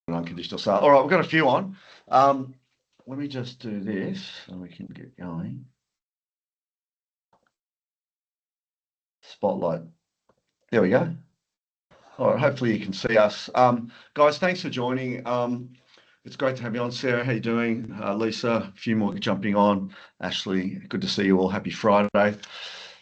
an unconditional sale. All right, we've got a few on. Let me just do this so we can get going. Spotlight. There we go. All right, hopefully you can see us. Guys, thanks for joining. It's great to have you on. Sarah, how you doing? Lisa, a few more jumping on. Ashley, good to see you all. Happy Friday.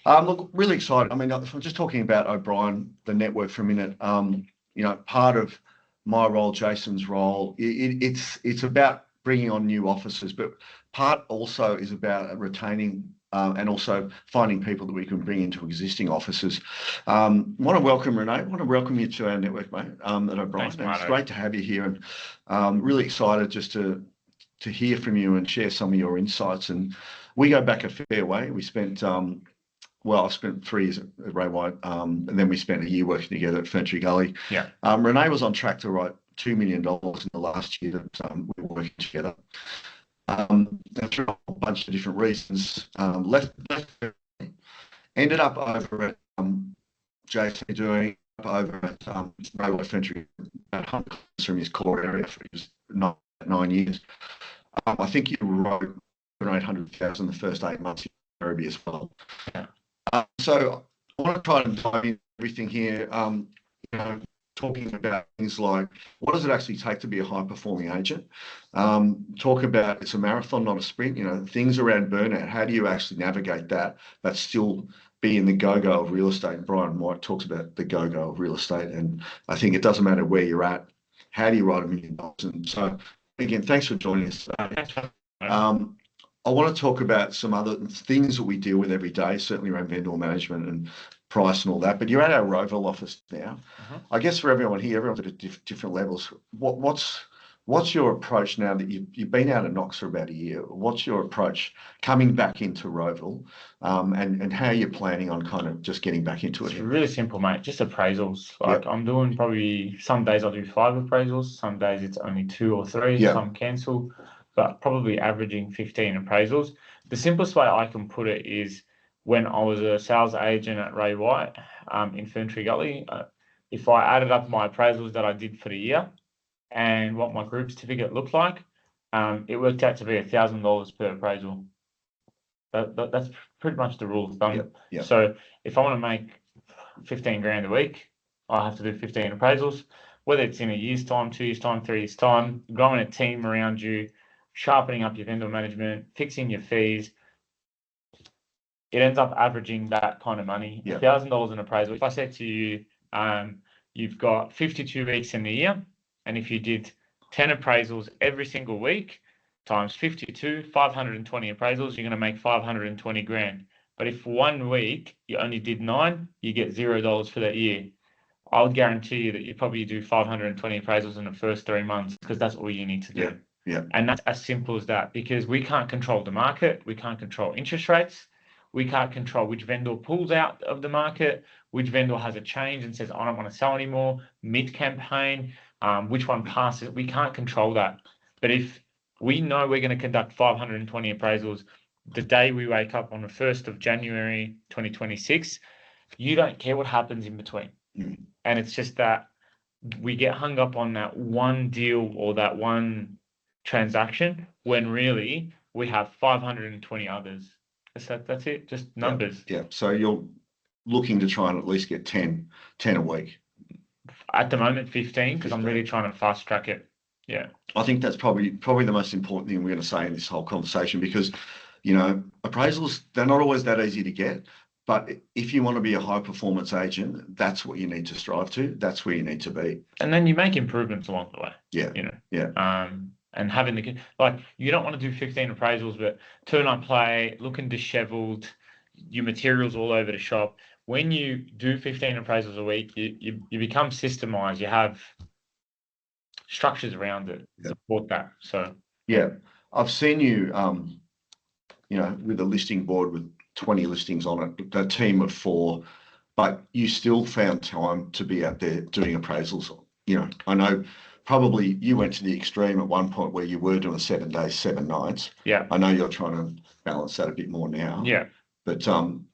Look, really excited. I mean, if I'm just talking about O'Brien, the network for a minute, part of my role, Jason's role, it's about bringing on new officers, but part also is about retaining and also finding people that we can bring into existing offices. Want to welcome Rene. I want to welcome you to our network, mate, at O'Brien. Thanks, it's great to have you here, and really excited just to hear from you and share some of your insights. And we go back a fair way. We spent I spent 3 years at Rene Mawad, and then we spent a year working together at Ferntree Gully. Yeah. Rene was on track to write $2 million in the last year that we were working together. Through a whole bunch of different reasons, left ended up over at Jason doing over at Rene Mawad Ferntree, about 100 kilometres from his core area for his 9 years. I think you wrote 800,000 the first 8 months in Nairobi as well. Yeah. So I want to try and dive into everything here, talking about things like what does it actually take to be a high-performing agent? Talk about it's a marathon, not a sprint. Things around burnout. How do you actually navigate that, but still be in the go-go of real estate? And Brian White talks about the go-go of real estate, and I think it doesn't matter where you're at. How do you write $1 million? And so, again, thanks for joining us today. I want to talk about some other things that we deal with every day, certainly around vendor management and price and all that. But you're at our Rowville office now. I guess for everyone here, everyone's at different levels. What's your approach now that you've been out of Knox for about a year? What's your approach coming back into Rowville, and how you're planning on kind of just getting back into it? It's really simple, mate. Just appraisals. I'm doing probably some days I'll do 5 appraisals. Some days it's only 2 or 3. Some cancel. But probably averaging 15 appraisals. The simplest way I can put it is when I was a sales agent at Ray White in Ferntree Gully, if I added up my appraisals that I did for the year and what my group certificate looked like, it worked out to be $1,000 per appraisal. That's pretty much the rule of thumb. Yeah. So if I want to make 15 grand a week, I have to do 15 appraisals, whether it's in a year's time, 2 years' time, 3 years' time, growing a team around you, sharpening up your vendor management, fixing your fees. It ends up averaging that kind of money, $1,000 in appraisal. If I said to you, you've got 52 weeks in the year, and if you did 10 appraisals every single week, times 52, 520 appraisals, you're going to make 520 grand. But if 1 week you only did 9, you get $0 for that year. I would guarantee you that you probably do 520 appraisals in the first 3 months, because that's all you need to do. Yeah. And that's as simple as that, because we can't control the market. We can't control interest rates. We can't control which vendor pulls out of the market, which vendor has a change and says, I don't want to sell anymore, mid-campaign, which one passes. We can't control that. But if we know we're going to conduct 520 appraisals the day we wake up on the 1st of January 2026, you don't care what happens in between. And it's just that we get hung up on that one deal or that one transaction when really we have 520 others. That's it, just numbers. Yeah. So you're looking to try and at least get 10 a week. At the moment, 15, because I'm really trying to fast track it. Yeah. I think that's probably the most important thing we're going to say in this whole conversation, because appraisals, they're not always that easy to get. But if you want to be a high performance agent, that's what you need to strive to. That's where you need to be. And then you make improvements along the way. Yeah. And having you don't want to do 15 appraisals, but turn up play, looking disheveled, your materials all over the shop. When you do 15 appraisals a week, you become systemized. You have structures around it to support that. So I've seen you, with a listing board with 20 listings on it, a team of 4, but you still found time to be out there doing appraisals. I know probably you went to the extreme at one point where you were doing 7 days, 7 nights. Yeah. I know you're trying to balance that a bit more now. Yeah. But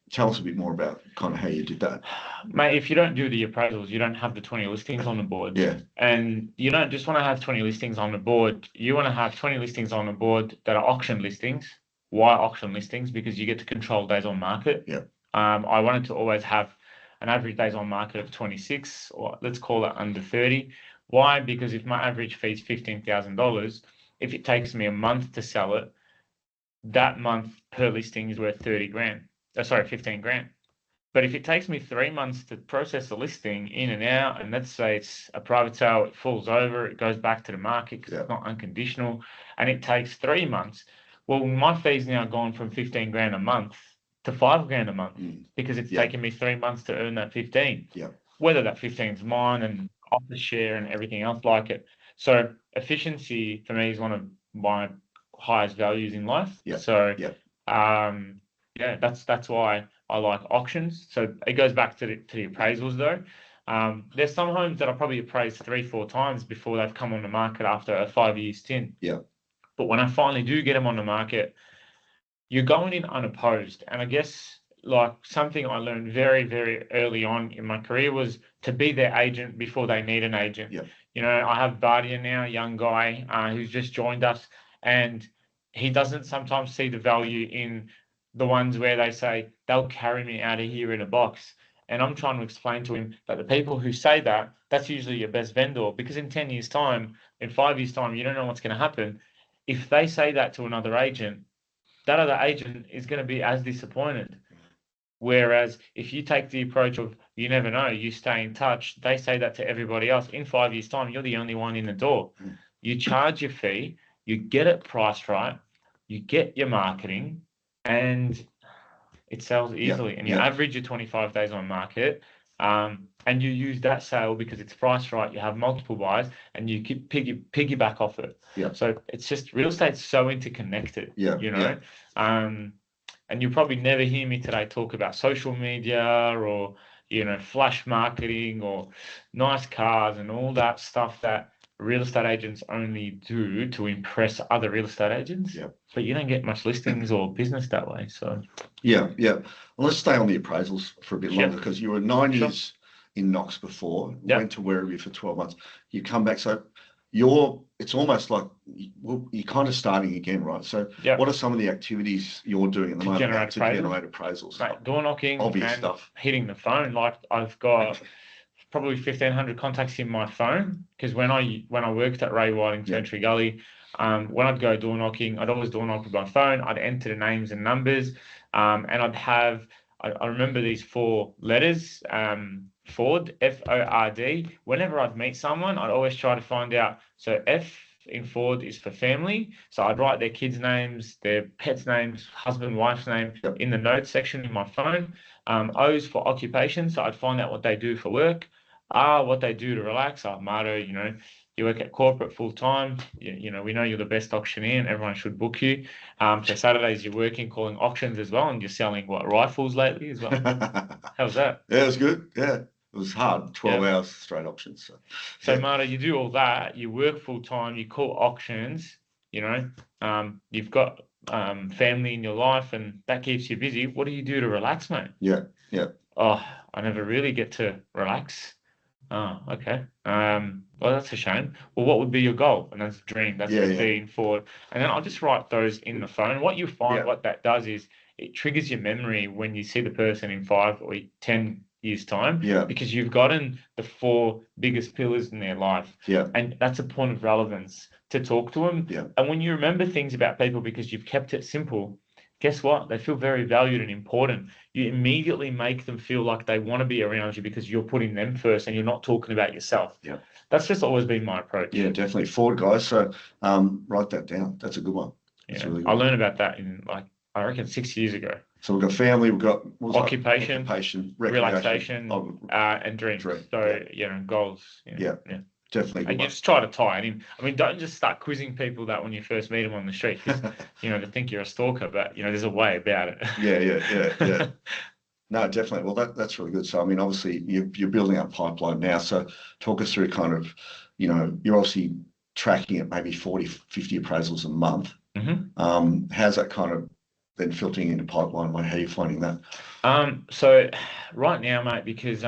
Tell us a bit more about kind of how you did that. Mate, if you don't do the appraisals, you don't have the 20 listings on the board. Yeah. And you don't just want to have 20 listings on the board. You want to have 20 listings on the board that are auction listings. Why auction listings? Because you get to control days on market. Yeah. I wanted to always have an average days on market of 26, or let's call it under 30. Why? Because if my average fee is $15,000, if it takes me a month to sell it, that month per listing is worth 30 grand. Sorry, 15 grand. But if it takes me 3 months to process a listing in and out, and let's say it's a private sale, it falls over, it goes back to the market because it's not unconditional, and it takes 3 months, well, my fee's now gone from 15 grand a month to 5 grand a month because it's taken me 3 months to earn that 15. Yeah. Whether that 15 is mine and office share and everything else like it. So efficiency for me is one of my highest values in life. Yeah. So yeah, that's why I like auctions. So it goes back to the appraisals though. There's some homes that are probably appraised 3-4 times before they've come on the market after a 5-year stint. Yeah. But when I finally do get them on the market, you're going in unopposed. And I guess like something I learned very, very early on in my career was to be their agent before they need an agent. Yeah. You know, I have Bardia now, a young guy who's just joined us, and he doesn't sometimes see the value in the ones where they say they'll carry me out of here in a box. And I'm trying to explain to him that the people who say that, that's usually your best vendor, because in 10 years' time, in 5 years' time, you don't know what's going to happen. If they say that to another agent, that other agent is going to be as disappointed. Whereas if you take the approach of you never know, you stay in touch, they say that to everybody else. In 5 years' time, you're the only one in the door. You charge your fee, you get it priced right, you get your marketing, and it sells easily. And you average your 25 days on market, and you use that sale because it's priced right. You have multiple buyers, and you keep piggyback off it. Yeah. So it's just real estate's so interconnected. Yeah. You know. And you'll probably never hear me today talk about social media or, you know, flash marketing or nice cars and all that stuff that real estate agents only do to impress other real estate agents. Yeah. But you don't get much listings or business that way. So yeah. Well, let's stay on the appraisals for a bit longer, because you were 9 years in Knox before, went to Werribee for 12 months. You come back, so it's almost like you're kind of starting again, right? So what are some of the activities you're doing at the moment to generate appraisals? Mate, door knocking, obvious and stuff, hitting the phone. Like I've got probably 1,500 contacts in my phone, because when I worked at Ray White in Turntree Gully, when I'd go door knocking, I'd always door knock with my phone. I'd enter the names and numbers, and I'd have, I remember these 4 letters, Ford, Ford. Whenever I'd meet someone, I'd always try to find out. So F in Ford is for family. So I'd write their kids' names, their pets' names, husband, wife's name in the notes section in my phone. O's for occupation. So I'd find out what they do for work. R, what they do to relax. Marto, you know, you work at corporate full time. You know, we know you're the best auctioneer and everyone should book you. So Saturdays you're working, calling auctions as well, and you're selling rifles lately as well. How's that? Yeah, it was good. Yeah. It was hard, 12 hours straight auctions. So Marta, you do all that, you work full time, you call auctions, you know, you've got family in your life, and that keeps you busy. What do you do to relax, mate? Yeah. Oh, I never really get to relax. Oh, okay. Well, that's a shame. Well, what would be your goal? And that's a dream. That's 15 forward. And then I'll just write those in the phone. What you find, what that does is it triggers your memory when you see the person in 5 or 10 years' time, because you've gotten the 4 biggest pillars in their life, and that's a point of relevance to talk to them. And when you remember things about people because you've kept it simple, guess what? They feel very valued and important. You immediately make them feel like they want to be around you because you're putting them first and you're not talking about yourself. That's just always been my approach. Yeah, definitely. Forward, guys. So write that down. That's a good one. Really good. I learned about that in I reckon 6 years ago. So we've got family, we've got occupation, relaxation, and dreams. So goals. Definitely. And you just try to tie it in. I mean, don't just start quizzing people that when you first meet them on the street, because they think you're a stalker. But there's a way about it. Yeah. No, definitely. Well, that's really good. So I mean, obviously you're building up pipeline now. So talk us through kind of, you're obviously tracking at maybe 40, 50 appraisals a month. How's that kind of then filtering into pipeline? How are you finding that? So right now, mate, because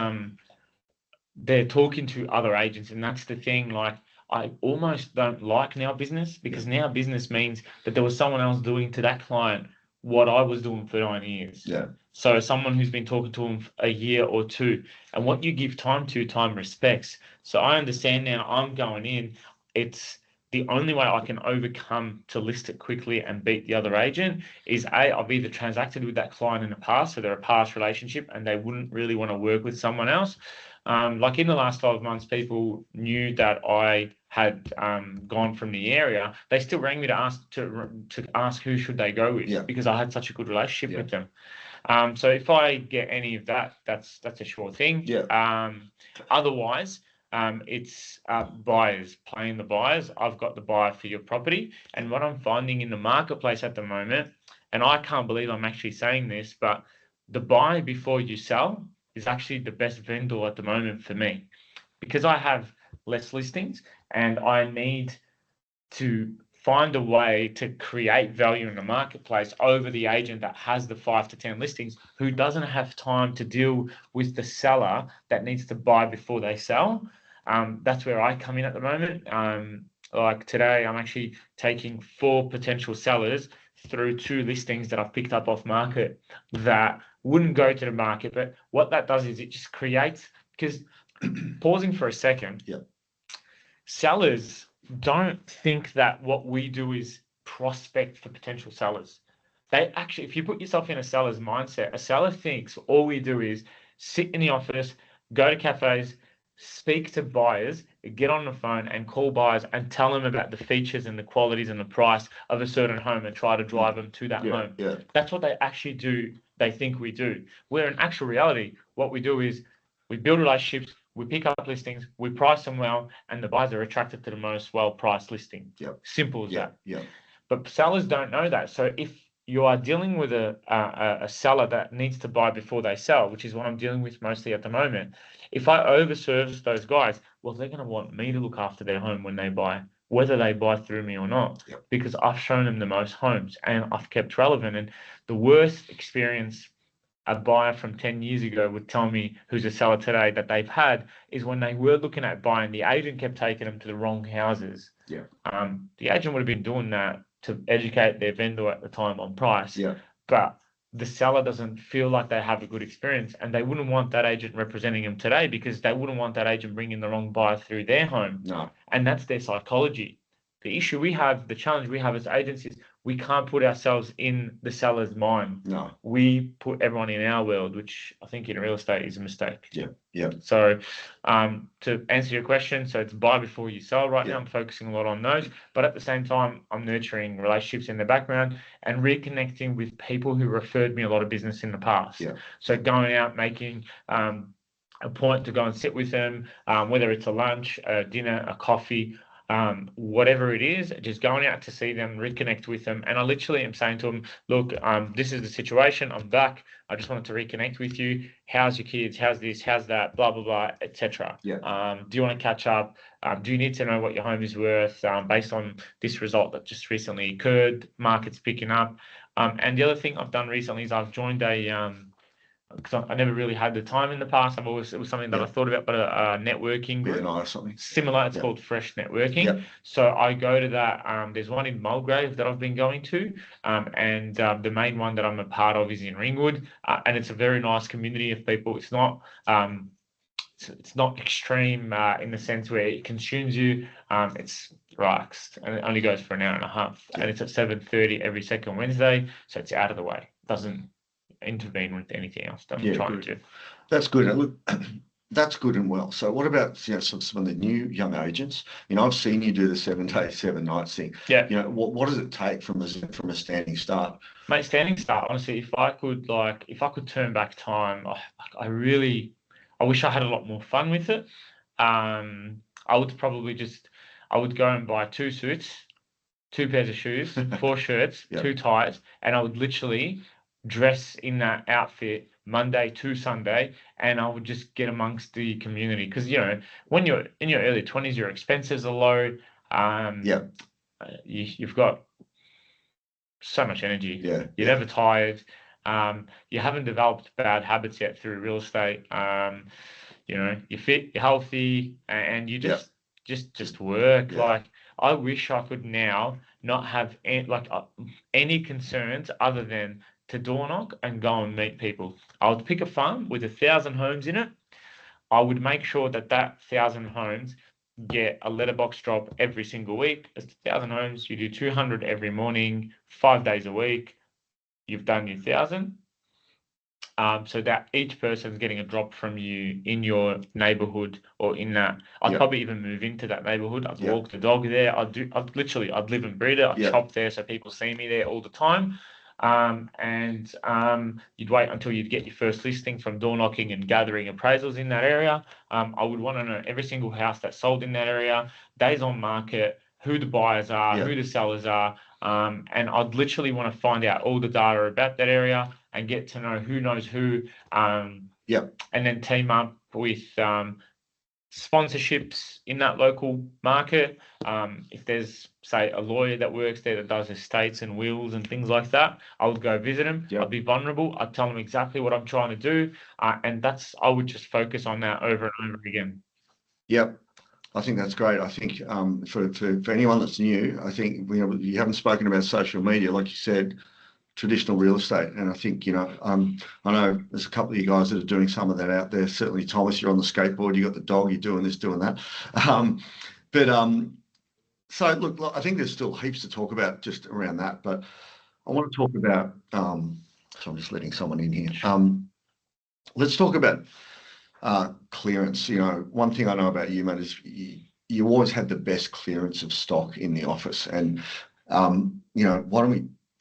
they're talking to other agents, and that's the thing. Like, I almost don't like now business, because now business means that there was someone else doing to that client what I was doing for 9 years. Yeah. So someone who's been talking to them for a year or two, and what you give time to, time respects. So I understand now. I'm going in. It's the only way I can overcome to list it quickly and beat the other agent is I've either transacted with that client in the past, so they're a past relationship, and they wouldn't really want to work with someone else. Like in the last 12 months, people knew that I had gone from the area. They still rang me to ask who should they go with, because I had such a good relationship with them. So if I get any of that, that's a sure thing. Otherwise, it's buyers, playing the buyers. I've got the buyer for your property, and what I'm finding in the marketplace at the moment, and I can't believe I'm actually saying this, but the buy before you sell is actually the best vendor at the moment for me, because I have less listings and I need to find a way to create value in the marketplace over the agent that has the 5 to 10 listings, who doesn't have time to deal with the seller that needs to buy before they sell. That's where I come in at the moment. Like today, I'm actually taking 4 potential sellers through 2 listings that I've picked up off market that wouldn't go to the market. But what that does is it just creates, because pausing for a second, sellers don't think that what we do is prospect for potential sellers. They actually, if you put yourself in a seller's mindset, a seller thinks all we do is sit in the office, go to cafes, speak to buyers, get on the phone and call buyers and tell them about the features and the qualities and the price of a certain home and try to drive them to that home. That's what they actually do. They think we do. Where in actual reality, what we do is we build relationships, we pick up listings, we price them well, and the buyers are attracted to the most well-priced listing. Simple as that. But sellers don't know that. So if you are dealing with a seller that needs to buy before they sell, which is what I'm dealing with mostly at the moment, if I overservice those guys, well, they're going to want me to look after their home when they buy, whether they buy through me or not, because I've shown them the most homes and I've kept relevant. And the worst experience a buyer from 10 years ago would tell me, who's a seller today, that they've had is when they were looking at buying, the agent kept taking them to the wrong houses. The agent would have been doing that to educate their vendor at the time on price. But the seller doesn't feel like they have a good experience, and they wouldn't want that agent representing them today, because they wouldn't want that agent bringing the wrong buyer through their home. And that's their psychology. The issue we have, the challenge we have as agents is we can't put ourselves in the seller's mind. We put everyone in our world, which I think in real estate is a mistake. So to answer your question, so it's buy before you sell right now. I'm focusing a lot on those, but at the same time, I'm nurturing relationships in the background and reconnecting with people who referred me a lot of business in the past. So going out, making a point to go and sit with them, whether it's a lunch, a dinner, a coffee, whatever it is, just going out to see them, reconnect with them. And I literally am saying to them, look, this is the situation. I'm back. I just wanted to reconnect with you. How's your kids? How's this? How's that? Blah, blah, blah, etc. Do you want to catch up? Do you need to know what your home is worth based on this result that just recently occurred? Market's picking up. And the other thing I've done recently is I've joined because I never really had the time in the past. It was something that I thought about, but a networking group. BNI or something. Similar, it's called Fresh Networking. So I go to that. There's one in Mulgrave that I've been going to, and the main one that I'm a part of is in Ringwood, and it's a very nice community of people. It's not extreme in the sense where it consumes you. It's relaxed, and it only goes for an hour and a half, and it's at 7:30 every second Wednesday, so it's out of the way. Doesn't intervene with anything else that I'm trying to do. That's good. And look, that's good and well. So what about some of the new young agents? I've seen you do the 7 days, 7 nights thing. What does it take from a standing start? Mate, standing start, honestly, if I could turn back time, I wish I had a lot more fun with it. I would go and buy 2 suits, 2 pairs of shoes, 4 shirts, 2 ties, and I would literally dress in that outfit Monday to Sunday, and I would just get amongst the community, because when you're in your early 20s, your expenses are low. You've got so much energy. Yeah. You're never tired. You haven't developed bad habits yet through real estate. You know, you're fit, you're healthy, and you just work. Yeah. Like, I wish I could now not have any concerns other than to door knock and go and meet people. I would pick a farm with 1,000 homes in it. I would make sure that 1,000 homes get a letterbox drop every single week. It's 1,000 homes. You do 200 every morning, 5 days a week. You've done your 1,000. So that each person's getting a drop from you in your neighborhood or in that. I'd probably even move into that neighborhood. I'd walk the dog there. I'd live and breathe it. I'd shop there so people see me there all the time. You'd wait until you'd get your first listing from door knocking and gathering appraisals in that area. I would want to know every single house that's sold in that area, days on market, who the buyers are, who the sellers are. And I'd literally want to find out all the data about that area and get to know who knows who. And then team up with sponsorships in that local market. If there's, say, a lawyer that works there that does estates and wills and things like that, I would go visit him. I'd be vulnerable. I'd tell him exactly what I'm trying to do. And I would just focus on that over and over again. Yep. I think that's great. I think for anyone that's new, I think you haven't spoken about social media, like you said, traditional real estate. And I think, I know there's a couple of you guys that are doing some of that out there. Certainly, Thomas, you're on the skateboard, you got the dog, you're doing this, doing that. So look, I think there's still heaps to talk about just around that, but I want to talk about, so I'm just letting someone in here. Let's talk about clearance. One thing I know about you, mate, is you always had the best clearance of stock in the office. And,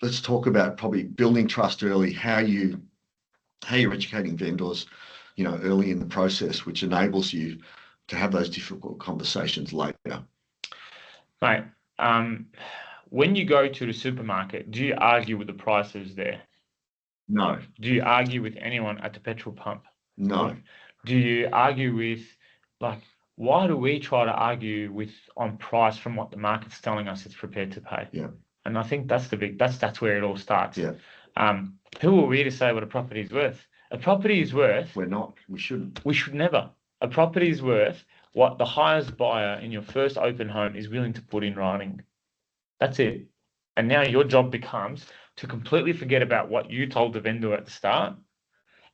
let's talk about probably building trust early, how you're educating vendors, early in the process, which enables you to have those difficult conversations later. Mate, when you go to the supermarket, do you argue with the prices there? No. Do you argue with anyone at the petrol pump? No. Do you argue with, why do we try to argue on price from what the market's telling us it's prepared to pay? Yeah. And I think that's that's where it all starts. Yeah. Who are we to say what a property is worth? A property is worth. We're not. We shouldn't. We should never. A property is worth what the highest buyer in your first open home is willing to put in writing. That's it. And now your job becomes to completely forget about what you told the vendor at the start.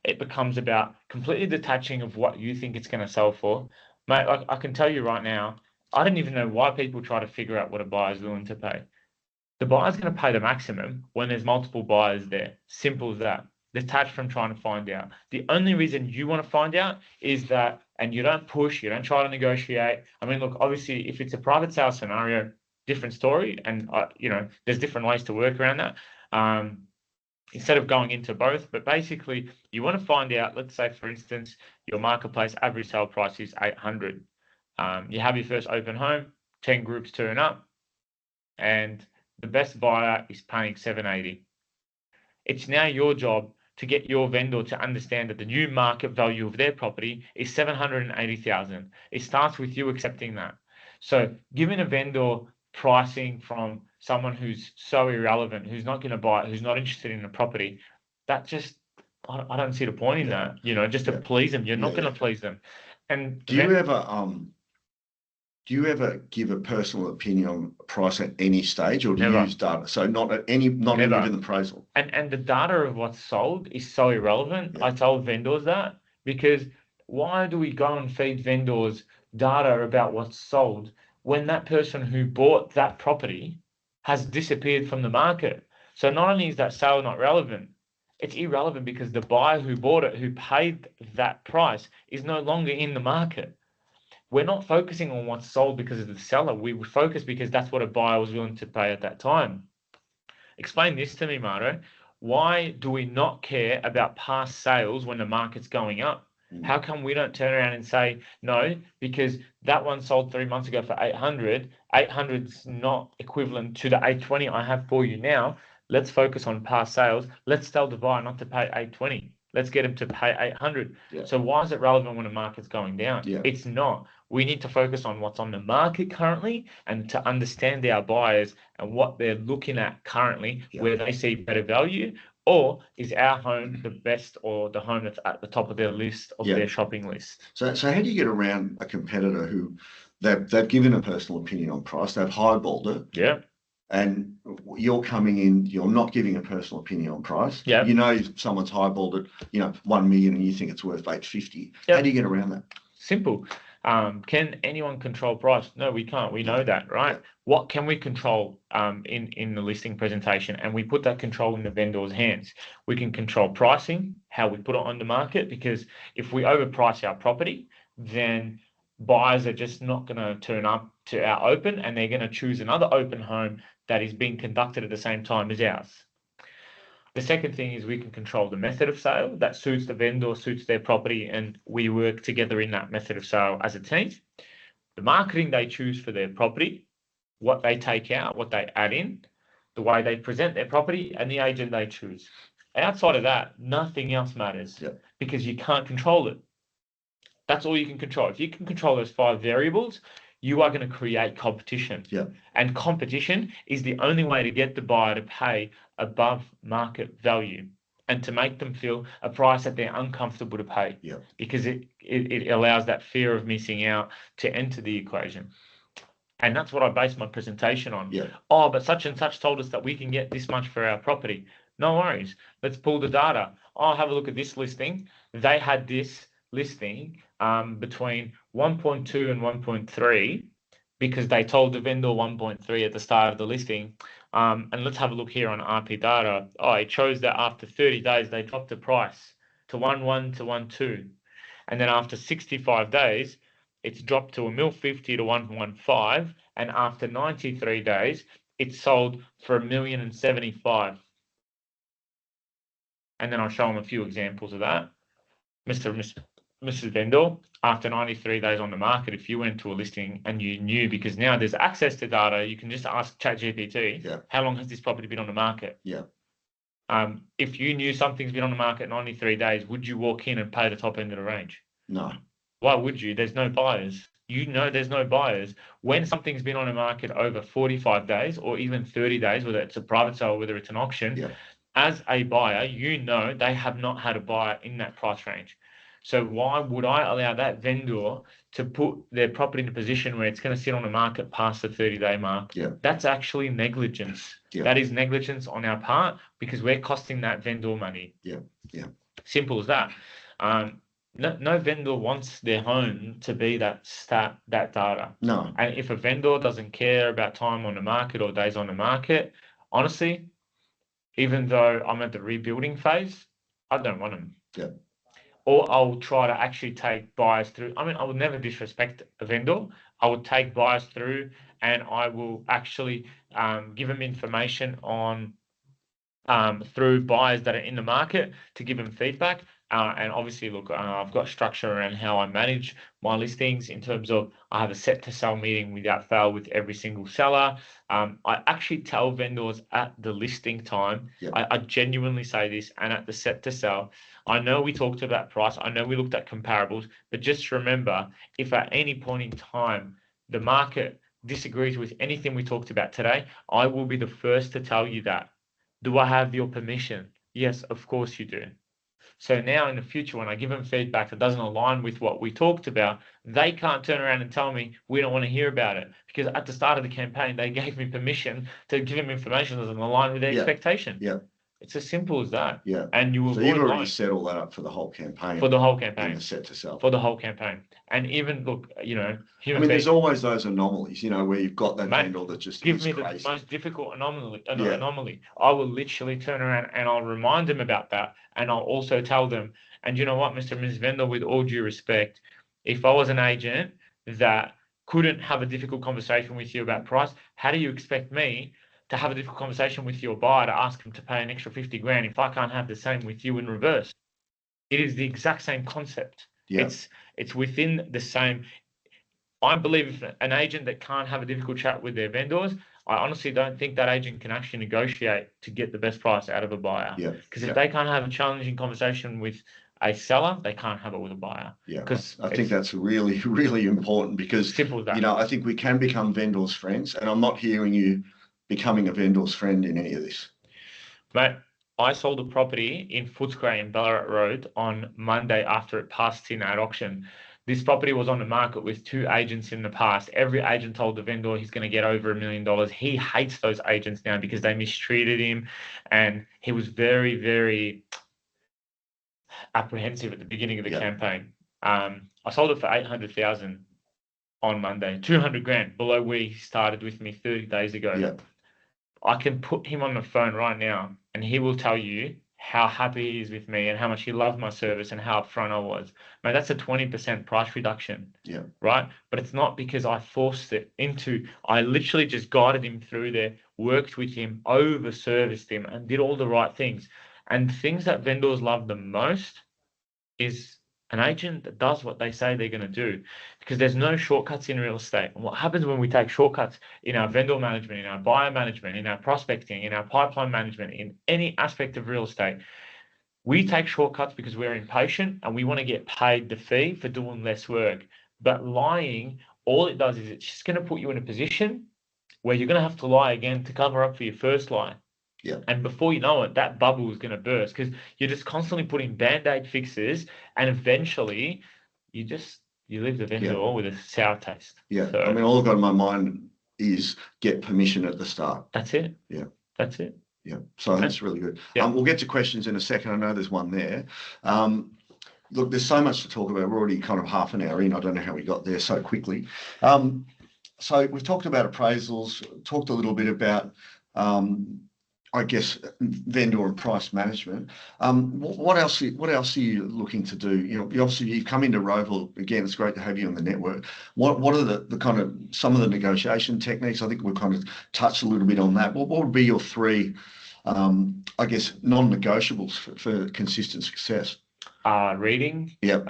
It becomes about completely detaching of what you think it's going to sell for. Mate, I can tell you right now, I don't even know why people try to figure out what a buyer is willing to pay. The buyer's going to pay the maximum when there's multiple buyers there. Simple as that. Detached from trying to find out. The only reason you want to find out is that, and you don't push, you don't try to negotiate. I mean, look, obviously, if it's a private sale scenario, different story. And, there's different ways to work around that. Instead of going into both, but basically you want to find out, let's say, for instance, your marketplace average sale price is 800. You have your first open home, 10 groups turn up, and the best buyer is paying 780. It's now your job to get your vendor to understand that the new market value of their property is 780,000. It starts with you accepting that. So giving a vendor pricing from someone who's so irrelevant, who's not going to buy it, who's not interested in the property, that just, I don't see the point in that, just to please them. You're not going to please them. And do you ever give a personal opinion on price at any stage, or do you use data? So not even an appraisal. And the data of what's sold is so irrelevant. I tell vendors that, because why do we go and feed vendors data about what's sold when that person who bought that property has disappeared from the market? So not only is that sale not relevant, it's irrelevant because the buyer who bought it, who paid that price, is no longer in the market. We're not focusing on what's sold because of the seller. We focus because that's what a buyer was willing to pay at that time. Explain this to me, Mauro. Why do we not care about past sales when the market's going up? How come we don't turn around and say, no, because that one sold 3 months ago for 800. 800's not equivalent to the 820 I have for you now. Let's focus on past sales. Let's tell the buyer not to pay 820. Let's get him to pay 800. So why is it relevant when the market's going down? It's not. We need to focus on what's on the market currently and to understand our buyers and what they're looking at currently, where they see better value, or is our home the best or the home that's at the top of their list of their shopping list. So how do you get around a competitor who they've given a personal opinion on price, they've highballed it, Yeah. and you're coming in, you're not giving a personal opinion on price. Yeah. You know someone's highballed it, 1 million, and you think it's worth 850. Yep. How do you get around that? Simple. Can anyone control price? No, we can't. We know that, right? What can we control in the listing presentation? And we put that control in the vendor's hands. We can control pricing, how we put it on the market, because if we overprice our property, then buyers are just not going to turn up to our open, and they're going to choose another open home that is being conducted at the same time as ours. The second thing is we can control the method of sale that suits the vendor, suits their property, and we work together in that method of sale as a team. The marketing they choose for their property, what they take out, what they add in, the way they present their property, and the agent they choose. Outside of that, nothing else matters because you can't control it. That's all you can control. If you can control those 5 variables, you are going to create competition. And competition is the only way to get the buyer to pay above market value and to make them feel a price that they're uncomfortable to pay because it allows that fear of missing out to enter the equation. And that's what I base my presentation on. Oh, but such and such told us that we can get this much for our property. No worries. Let's pull the data. Oh, have a look at this listing. They had this listing between 1.2 and 1.3 because they told the vendor 1.3 at the start of the listing. And let's have a look here on RP data. Oh, it shows that after 30 days, they dropped the price to 1.1 to 1.2. And then after 65 days, it's dropped to $1.50 to 1.15. And after 93 days, it's sold for $1.075. And then I'll show them a few examples of that. Mrs. Vendor, after 93 days on the market, if you went to a listing and you knew, because now there's access to data, you can just ask ChatGPT, how long has this property been on the market? If you knew something's been on the market 93 days, would you walk in and pay the top end of the range? No. Why would you? There's no buyers. You know there's no buyers. When something's been on the market over 45 days or even 30 days, whether it's a private sale, whether it's an auction, as a buyer, you know they have not had a buyer in that price range. So why would I allow that vendor to put their property in a position where it's going to sit on the market past the 30-day mark? That's actually negligence. That is negligence on our part because we're costing that vendor money. Simple as that. No vendor wants their home to be that data. No. And if a vendor doesn't care about time on the market or days on the market, honestly, even though I'm at the rebuilding phase, I don't want them. Or I'll try to actually take buyers through. I mean, I would never disrespect a vendor. I would take buyers through and I will actually give them information on through buyers that are in the market to give them feedback. And obviously, look, I've got structure around how I manage my listings in terms of I have a set to sell meeting without fail with every single seller. I actually tell vendors at the listing time, I genuinely say this, and at the set to sell, I know we talked about price, I know we looked at comparables, but just remember, if at any point in time the market disagrees with anything we talked about today, I will be the first to tell you that. Do I have your permission? Yes, of course you do. So now in the future, when I give them feedback that doesn't align with what we talked about, they can't turn around and tell me we don't want to hear about it. Because at the start of the campaign, they gave me permission to give them information that doesn't align with their expectation. It's as simple as that. And you will. So you've already set all that up for the whole campaign. For the whole campaign. In the set to sell. For the whole campaign. And even look, there's always those anomalies, where you've got that vendor that just give is me crazy. The most difficult anomaly. I will literally turn around and I'll remind them about that, and I'll also tell them. And you know what, Mr. and Ms. Vendor, with all due respect, if I was an agent that couldn't have a difficult conversation with you about price, how do you expect me to have a difficult conversation with your buyer to ask him to pay an extra 50 grand if I can't have the same with you in reverse? It is the exact same concept. It's within the same. I believe if an agent that can't have a difficult chat with their vendors, I honestly don't think that agent can actually negotiate to get the best price out of a buyer. Because if they can't have a challenging conversation with a seller, they can't have it with a buyer. Yeah, because I think that's really, really important because, simple as that. you know, I think we can become vendors' friends, and I'm not hearing you becoming a vendor's friend in any of this. Mate, I sold a property in Footscray in Ballarat Road on Monday after it passed in at auction. This property was on the market with 2 agents in the past. Every agent told the vendor he's going to get over $1 million. He hates those agents now because they mistreated him, and he was very, very apprehensive at the beginning of the campaign. I sold it for 800,000 on Monday, 200 grand below where he started with me 30 days ago. Yeah. I can put him on the phone right now and he will tell you how happy he is with me and how much he loved my service and how upfront I was. Mate, that's a 20% price reduction. Yeah. Right? But it's not because I forced it into, I literally just guided him through there, worked with him, over serviced him, and did all the right things. And things that vendors love the most is an agent that does what they say they're going to do, because there's no shortcuts in real estate. And what happens when we take shortcuts in our vendor management, in our buyer management, in our prospecting, in our pipeline management, in any aspect of real estate, we take shortcuts because we're impatient and we want to get paid the fee for doing less work. But lying, all it does is it's just going to put you in a position where you're going to have to lie again to cover up for your first lie. Yeah. And before you know it, that bubble is going to burst because you're just constantly putting band-aid fixes, and eventually you leave the vendor with a sour taste. Yeah. So I mean, all I've got in my mind is get permission at the start. that's it. Yeah. That's it. Yeah. So I think it's really good. Yeah. We'll get to questions in a second. I know there's one there. Look, there's so much to talk about. We're already kind of half an hour in. I don't know how we got there so quickly. So we've talked about appraisals, talked a little bit about, I guess, vendor and price management. What else are you looking to do? You know, obviously you've come into Roval again. It's great to have you on the network. What are the kind of some of the negotiation techniques? I think we've kind of touched a little bit on that. What would be your 3, I guess, non-negotiables for consistent success? Reading. Yep.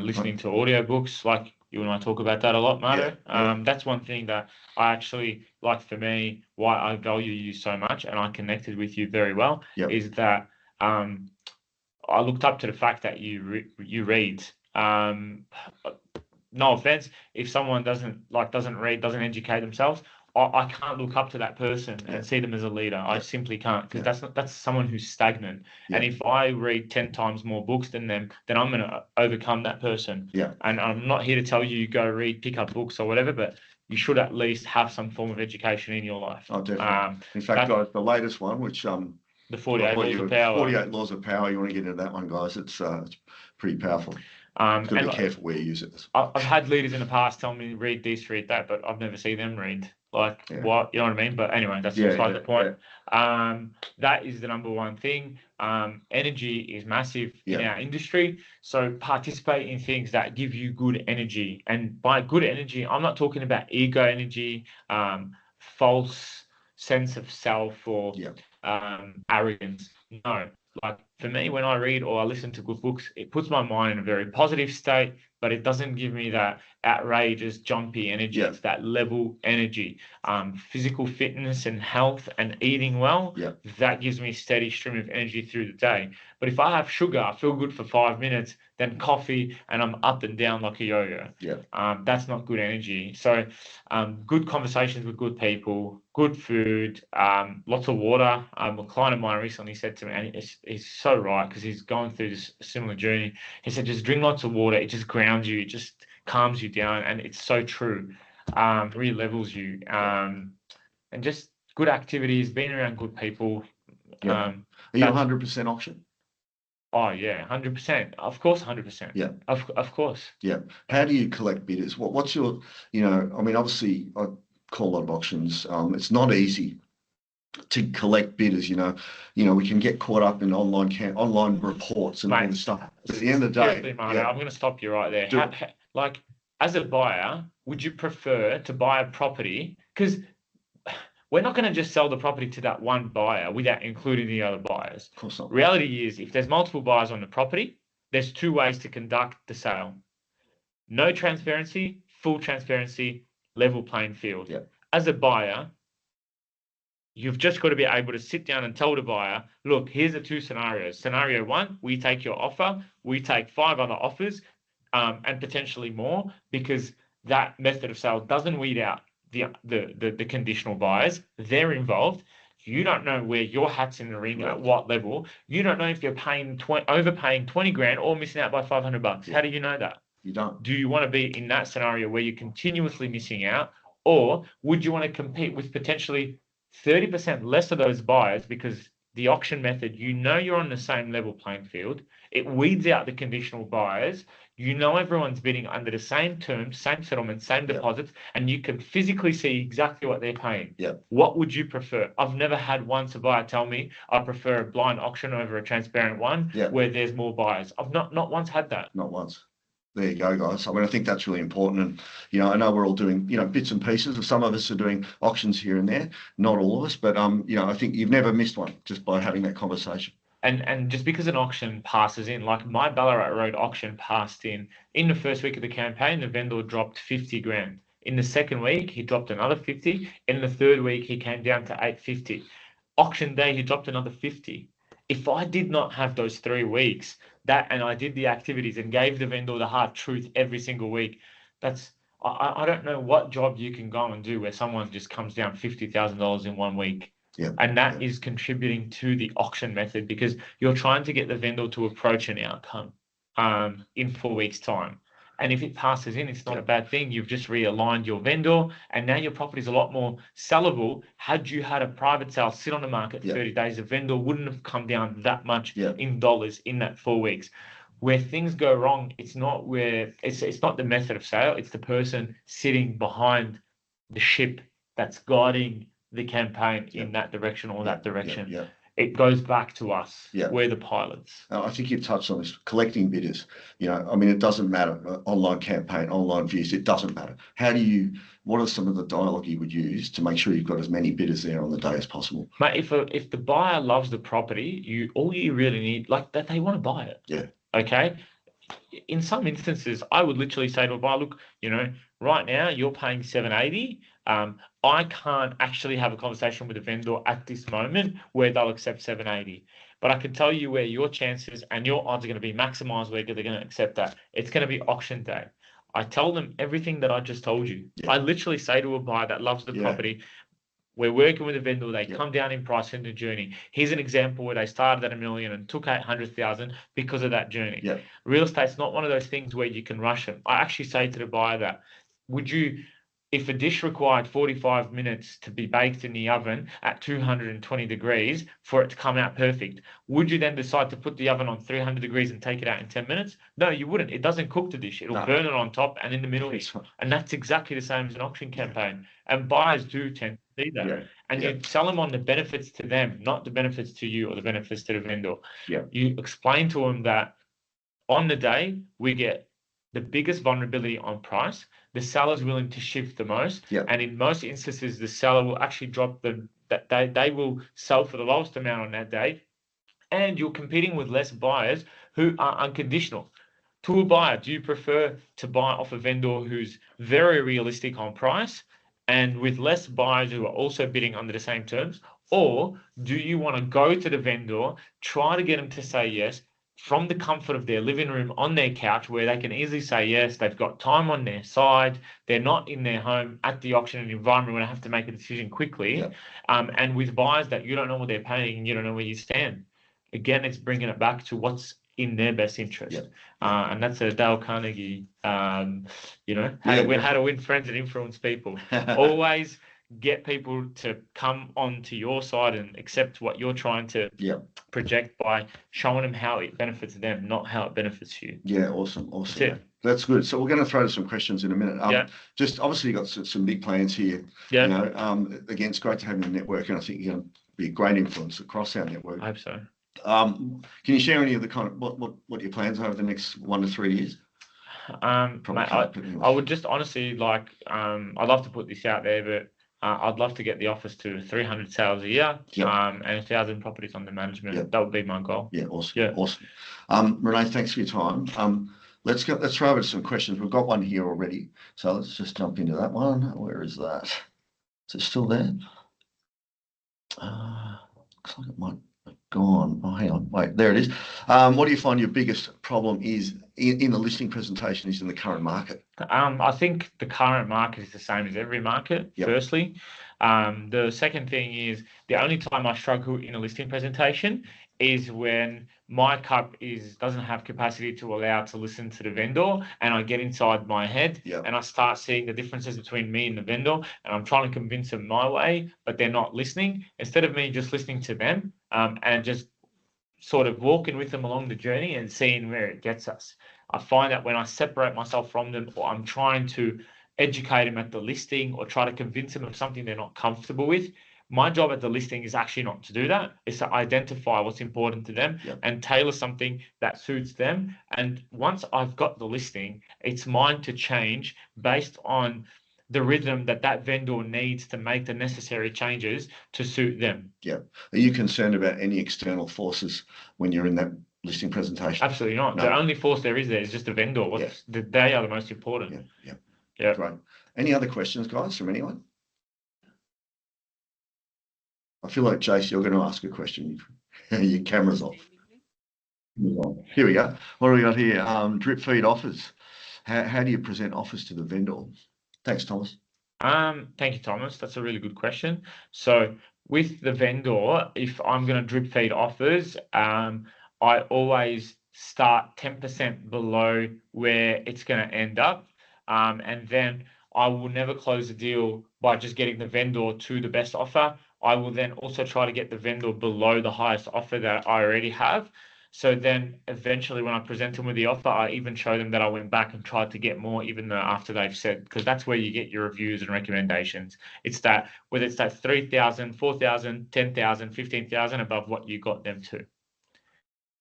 Listening to audiobooks, like you and I talk about that a lot, Marto. That's one thing that I actually like. For me, why I value you so much and I connected with you very well is that I looked up to the fact that you read. No offense, if someone doesn't read, doesn't educate themselves, I can't look up to that person and see them as a leader. I simply can't, because that's someone who's stagnant. And if I read 10 times more books than them, then I'm going to overcome that person. And I'm not here to tell you go pick up books or whatever, but you should at least have some form of education in your life. Oh, definitely. In fact, guys, the latest one, which the 48 Laws of Power. 48 Laws of Power. You want to get into that one, guys? It's pretty powerful. Got to be careful where you use it. I've had leaders in the past tell me read this, read that, but I've never seen them read. What, you know what I mean? But anyway, that's beside the point. That is the number one thing. Energy is massive in our industry. So participate in things that give you good energy. And by good energy, I'm not talking about ego energy, false sense of self, or arrogance. No. Like for me, when I read or I listen to good books, it puts my mind in a very positive state, but it doesn't give me that outrageous, jumpy energy. It's that level energy. Physical fitness and health and eating well, that gives me a steady stream of energy through the day. But if I have sugar, I feel good for 5 minutes, then coffee, and I'm up and down like a yo-yo. That's not good energy. So good conversations with good people, good food, lots of water. A client of mine recently said to me, and he's so right, because he's going through this similar journey. He said, just drink lots of water. It just grounds you. It just calms you down. And it's so true. Re-levels you. And just good activities, being around good people. Are you 100% auction? Oh yeah, 100%. Of course, 100%. Yeah. Of course. Yeah. How do you collect bidders? What's your, I mean, obviously I call a lot of auctions. It's not easy to collect bidders. We can get caught up in online reports and all this stuff. But at the end of the day, I'm going to stop you right there. Like, as a buyer, would you prefer to buy a property? Because we're not going to just sell the property to that one buyer without including the other buyers. Of course not. Reality is, if there's multiple buyers on the property, there's 2 ways to conduct the sale. No transparency, full transparency, level playing field. As a buyer, You've just got to be able to sit down and tell the buyer, look, here's the two scenarios. Scenario one, we take your offer, we take 5 other offers, and potentially more, because that method of sale doesn't weed out the conditional buyers. They're involved. You don't know where your hat's in the ring at what level. You don't know if you're overpaying 20 grand or missing out by $500. How do you know that? You don't. Do you want to be in that scenario where you're continuously missing out, or would you want to compete with potentially 30% less of those buyers, because the auction method, you're on the same level playing field. It weeds out the conditional buyers. Everyone's bidding under the same terms, same settlements, same deposits, and you can physically see exactly what they're paying. What would you prefer? I've never had once a buyer tell me I prefer a blind auction over a transparent one where there's more buyers. I've not once had that. Not once. There you go, guys. I mean, I think that's really important. And, I know we're all doing, bits and pieces. Some of us are doing auctions here and there, not all of us, but, I think you've never missed one just by having that conversation. And just because an auction passes in, like my Ballarat Road auction passed in the first week of the campaign, the vendor dropped 50 grand. In the second week, he dropped another 50. In the third week, he came down to 850. Auction day, he dropped another 50. If I did not have those 3 weeks, and I did the activities and gave the vendor the hard truth every single week, I don't know what job you can go and do where someone just comes down $50,000 in 1 week. And that is contributing to the auction method, because you're trying to get the vendor to approach an outcome in 4 weeks' time. And if it passes in, it's not a bad thing. You've just realigned your vendor, and now your property is a lot more sellable. Had you had a private sale sit on the market 30 days, the vendor wouldn't have come down that much in dollars in that 4 weeks. Where things go wrong, it's not the method of sale, it's the person sitting behind the ship that's guiding the campaign in that direction or that direction. It goes back to us. We're the pilots. I think you've touched on this, collecting bidders. It doesn't matter. Online campaign, online views, it doesn't matter. What are some of the dialogue you would use to make sure you've got as many bidders there on the day as possible? Mate, if the buyer loves the property, all you really need, like that, they want to buy it. Okay. In some instances, I would literally say to a buyer, look, right now you're paying $780. I can't actually have a conversation with a vendor at this moment where they'll accept $780. But I can tell you where your chances and your odds are going to be maximized, where they're going to accept that. It's going to be auction day. I tell them everything that I just told you. I literally say to a buyer that loves the property, we're working with a vendor, they come down in price in the journey. Here's an example where they started at $1 million and took 800,000 because of that journey. Real estate's not one of those things where you can rush them. I actually say to the buyer that, if a dish required 45 minutes to be baked in the oven at 220 degrees for it to come out perfect, would you then decide to put the oven on 300 degrees and take it out in 10 minutes? No, you wouldn't. It doesn't cook the dish. It'll burn it on top and in the middle. And that's exactly the same as an auction campaign. And buyers do tend to see that. And you sell them on the benefits to them, not the benefits to you or the benefits to the vendor. You explain to them that on the day, we get the biggest vulnerability on price. The seller's willing to shift the most. And in most instances, the seller will actually drop they will sell for the lowest amount on that day. And you're competing with less buyers who are unconditional. To a buyer, do you prefer to buy off a vendor who's very realistic on price and with less buyers who are also bidding under the same terms? Or do you want to go to the vendor, try to get them to say yes, from the comfort of their living room on their couch, where they can easily say yes, they've got time on their side, they're not in their home at the auction environment where they have to make a decision quickly, and with buyers that you don't know what they're paying and you don't know where you stand. Again, it's bringing it back to what's in their best interest. And that's a Dale Carnegie, how to win friends and influence people. Always get people to come onto your side and accept what you're trying to project by showing them how it benefits them, not how it benefits you. Awesome. That's good. So we're going to throw to some questions in a minute. Just obviously you've got some big plans here. Again, it's great to have you in the network, and I think you're going to be a great influence across our network. I hope so. Can you share any of the kind of what your plans are over the next 1 to 3 years? Mate, I would just honestly I'd love to put this out there, but I'd love to get the office to 300 sales a year, and 1,000 properties under management. That would be my goal. Awesome. Rene, thanks for your time. Let's throw over to some questions. We've got one here already, so let's just jump into that one. Where is that? Is it still there? Looks like it might have gone. Oh, hang on. Wait, there it is. What do you find your biggest problem is in the listing presentation is in the current market? I think the current market is the same as every market, Yep. firstly. The second thing is the only time I struggle in a listing presentation is when my cup doesn't have capacity to allow to listen to the vendor, and I get inside my head Yep. and I start seeing the differences between me and the vendor, and I'm trying to convince them my way, but they're not listening. Instead of me just listening to them, and just sort of walking with them along the journey and seeing where it gets us. I find that when I separate myself from them, or I'm trying to educate them at the listing or try to convince them of something they're not comfortable with, my job at the listing is actually not to do that. It's to identify what's important to them and tailor something that suits them. And once I've got the listing, it's mine to change based on the rhythm that vendor needs to make the necessary changes to suit them. Yeah. Are you concerned about any external forces when you're in that listing presentation? Absolutely not. No. The only force there is just the vendor. They are the most important. Yeah. Great. Any other questions, guys, from anyone? I feel like, Jace, you're going to ask a question. Your camera's off. Here we go. What do we got here? Drip feed offers. How do you present offers to the vendor? Thanks, Thomas. Thank you, Thomas. That's a really good question. So with the vendor, if I'm going to drip feed offers, I always start 10% below where it's going to end up. And then I will never close the deal by just getting the vendor to the best offer. I will then also try to get the vendor below the highest offer that I already have. So then eventually when I present them with the offer, I even show them that I went back and tried to get more, even though after they've said, because that's where you get your reviews and recommendations. It's that, whether it's that 3,000, 4,000, 10,000, 15,000 above what you got them to.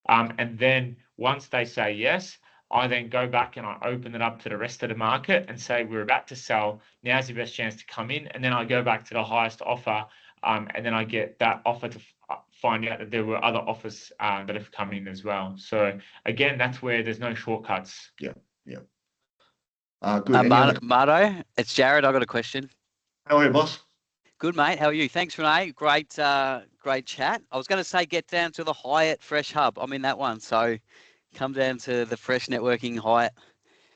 And then once they say yes, I then go back and I open it up to the rest of the market and say, we're about to sell. Now's your best chance to come in. And then I go back to the highest offer. And then I get that offer to find out that there were other offers that have come in as well. So again, that's where there's no shortcuts. Yeah. Good. Marto, it's Jared. I've got a question. How are you, boss? Good, mate. How are you? Thanks, Rene. Great chat. I was going to say get down to the Hyatt Fresh Hub. I'm in that one. So come down to the Fresh Networking Hyatt.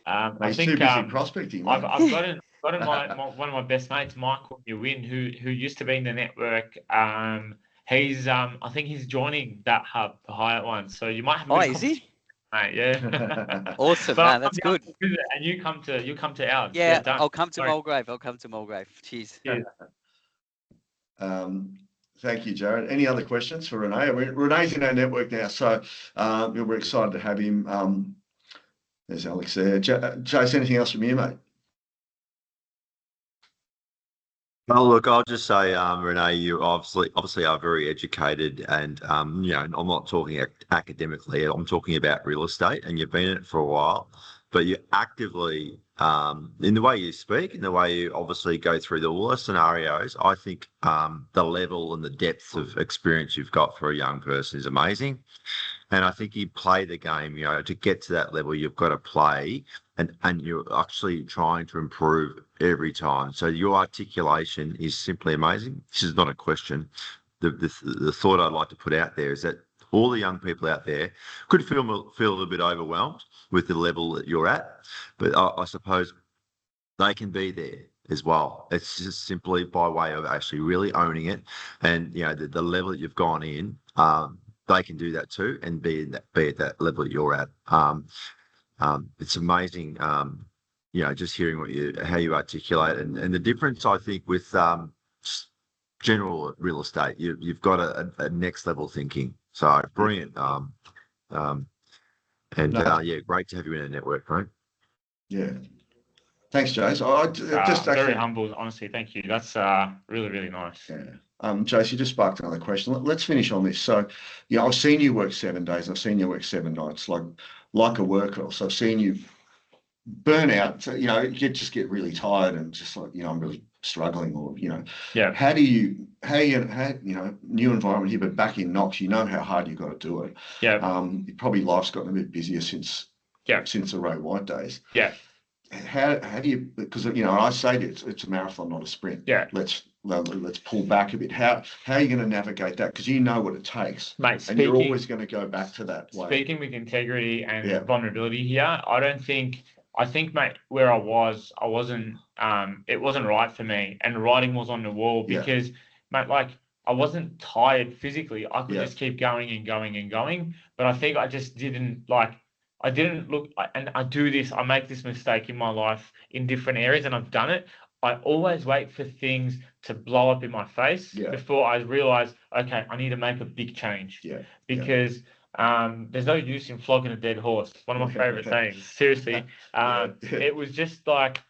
I think too busy prospecting. I've gotten one of my best mates, Michael Nguyen, who used to be in the network. He's I think he's joining that hub, the Hyatt one. So you might have. Is he? Mate, yeah. Awesome. No, that's good. And you come to ours. Yeah, I'll come to Mulgrave. Cheers. Yeah. Thank you, Jared. Any other questions for Rene? Rene's in our network now, so we're excited to have him. There's Alex there. Jace, anything else from you, mate? Well, look, I'll just say, Rene, you obviously are very educated, and I'm not talking academically. I'm talking about real estate, and you've been in it for a while. But you actively, in the way you speak, in the way you obviously go through all the scenarios, I think the level and the depth of experience you've got for a young person is amazing. And I think you play the game, to get to that level, you've got to play, and you're actually trying to improve every time. So your articulation is simply amazing. This is not a question. The thought I'd like to put out there is that all the young people out there could feel a little bit overwhelmed with the level that you're at, but I suppose they can be there as well. It's just simply by way of actually really owning it, and the level that you've gone in. They can do that too, and be at that level that you're at. It's amazing, just hearing how you articulate, and the difference I think with general real estate. You've got a next level thinking. So brilliant. Great to have you in a network, right? Yeah. Thanks, Jace. Very humble, honestly. Thank you. That's really, really nice. Yeah. Jace, you just sparked another question. Let's finish on this. So, I've seen you work 7 days. I've seen you work 7 nights, like a workhorse. So I've seen you burn out. So, you just get really tired and just like, I'm really struggling, or Yeah. How new environment here, but back in Knox, how hard you've got to do it. Yeah. Probably life's gotten a bit busier since the Ray White days. Yeah. how do you, because I say it's a marathon, not a sprint. Yeah. Let's pull back a bit. How are you going to navigate that? Because you know what it takes, Mate, and you're always going to go back to that way. Speaking with integrity and Yeah. vulnerability here, I think, mate, where I wasn't, it wasn't right for me, and writing was on the wall Yeah. because, mate, like, I wasn't tired physically. I could Yeah. just keep going and going and going, but I think I just didn't like. I didn't look, and I do this. I make this mistake in my life in different areas, and I've done it. I always wait for things to blow up in my face Yeah. before I realize, okay, I need to make a big change. Yeah. Because there's no use in flogging a dead horse. One of my favorite sayings. Seriously, it was just like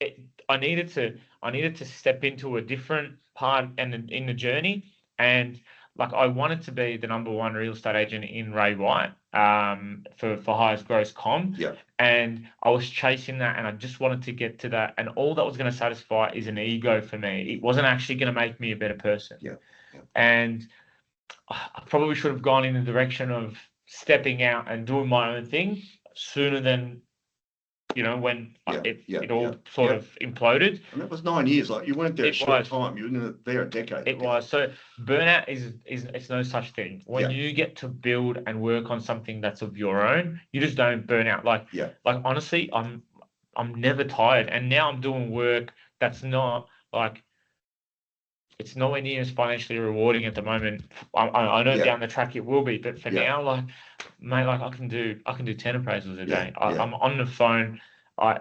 I needed to step into a different part and in the journey, and like I wanted to be the #1 real estate agent in Ray White for highest gross comp. Yeah. And I was chasing that, and I just wanted to get to that, and all that was going to satisfy is an ego for me. It wasn't actually going to make me a better person. Yeah. And I probably should have gone in the direction of stepping out and doing my own thing sooner than, when it all sort of imploded. And that was 9 years. Like, you weren't there a short time. You were there a decade. It was. So burnout is it's no such thing. When you get to build and work on something that's of your own, you just don't burn out. Like honestly, I'm never tired, and now I'm doing work that's not like. It's nowhere near as financially rewarding at the moment. I know down the track it will be, but for now, like, mate, like I can do 10 appraisals a day. I'm on the phone. I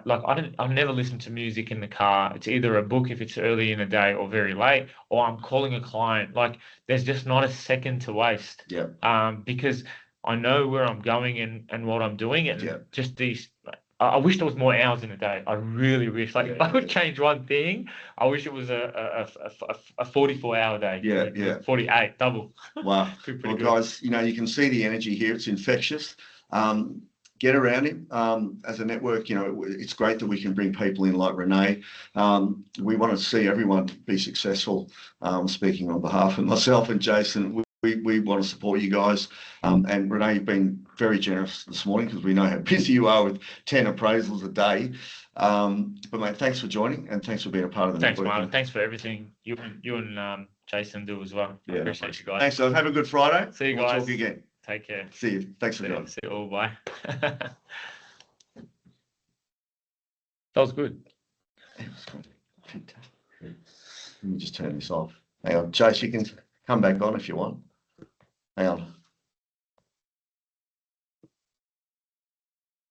never listen to music in the car. It's either a book if it's early in the day or very late, or I'm calling a client. Like, there's just not a second to waste. Because I know where I'm going and what I'm doing, and just these. I wish there was more hours in a day. I really wish. Like, if I could change one thing, I wish it was a 44-hour day. 48, double. Wow. Well, guys, you can see the energy here. It's infectious. Get around him. As a network, it's great that we can bring people in like Rene. We want to see everyone be successful. Speaking on behalf of myself and Jason, we want to support you guys. And Rene, you've been very generous this morning because we know how busy you are with 10 appraisals a day. But mate, thanks for joining, and thanks for being a part of the network. Thanks, Martin. Thanks for everything you and Jason do as well. I appreciate you guys. Thanks, guys. Have a good Friday. See you guys. We'll talk again. Take care. See you. Thanks for joining. See you all. Bye. That was good. It was good. Fantastic. Let me just turn this off. Hang on. Chase, you can come back on if you want. Hang on.